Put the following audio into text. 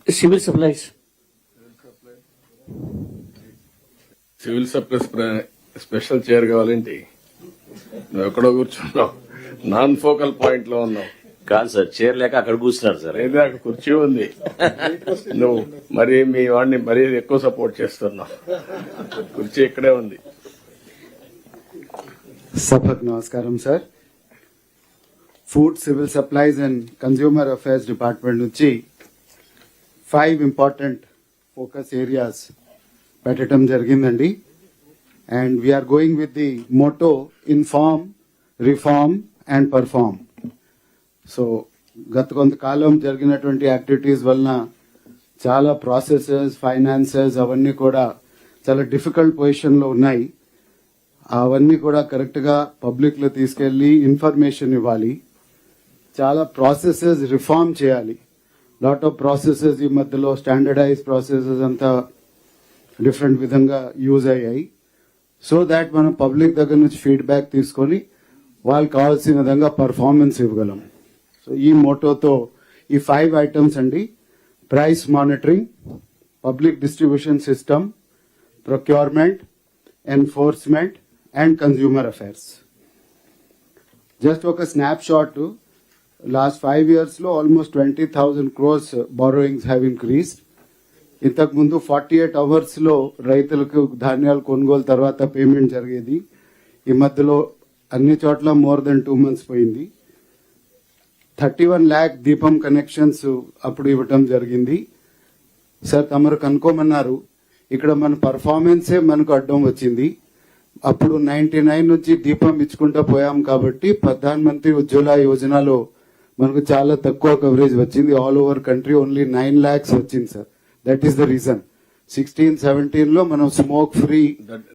Civil supplies. Civil supplies special chair కావాలేంటి? నువ్వు ఎక్కడో కూర్చున్నావు, నాన్ ఫోకల్ పాయింట్ లో ఉన్నావు. కాదు సార్, చైర్ లేక అక్కడ కూర్చున్నారు సార్. లేదా అక్కడ కుర్చీ ఉంది, నువ్వు మరి మీ వాడిని మరీ ఎక్కువ సపోర్ట్ చేస్తున్నావు. కుర్చీ ఇక్కడే ఉంది. సభకు నమస్కారం sir. Food, civil supplies and consumer affairs department నుంచి 5 ఇంపార్టెంట్ ఫోకస్ ఏరియాస్ పెట్టడం జరిగిందండి. And we are going with the motto inform, reform and perform. So గత కొంతకాలం జరిగినటువంటి యాక్టివిటీస్ వలన చాలా ప్రాసెసెస్, ఫైనాన్సెస్ అవన్నీ కూడా చాలా డిఫికల్ట్ పొజిషన్ లో ఉన్నాయి. అవన్నీ కూడా కరెక్ట్ గా పబ్లిక్ లో తీసుకెళ్లి ఇన్ఫర్మేషన్ ఇవ్వాలి. చాలా ప్రాసెసెస్ రిఫార్మ్ చేయాలి. లాట్ ఆఫ్ ప్రాసెసెస్ ఈ మధ్యలో స్టాండర్డైజ్ ప్రాసెసెస్ అంతా డిఫరెంట్ విధంగా యూజ్ అయ్యాయి. సో దాట్ మనం పబ్లిక్ దగ్గర నుంచి ఫీడ్బ్యాక్ తీసుకొని వాళ్ళకి కావాల్సిన విధంగా పర్ఫార్మెన్స్ ఇవ్వగలం. సో ఈ మోటోతో ఈ 5 ఐటమ్స్ అండి: price monitoring, public distribution system, procurement, enforcement and consumer affairs. Just ఒక స్నాప్ షాట్, లాస్ట్ 5 years లో almost 20,000 crores borrowings have increased. ఇంతకు ముందు 48 hours లో రైతులకు ధాన్యాలు కొనుగోలు తర్వాత పేమెంట్ జరిగేది. ఈ మధ్యలో అన్ని చోట్ల మోర్ దెన్ 2 months పోయింది. 31 lakh దీపం కనెక్షన్స్ అప్పుడు ఇవ్వటం జరిగింది. సార్ తమరు కనుక్కోమన్నారు, ఇక్కడ మన పర్ఫార్మెన్సే మనకు అడ్డం వచ్చింది. అప్పుడు 99 నుంచి దీపం ఇచ్చుకుంటూ పోయాం కాబట్టి ప్రధాన మంత్రి ఉజ్వల యోజనలో మనకు చాలా తక్కువ కవరేజ్ వచ్చింది. All over country only 9 lakhs వచ్చింది sir. That is the reason. 16-17 లో మనం స్మోక్ ఫ్రీ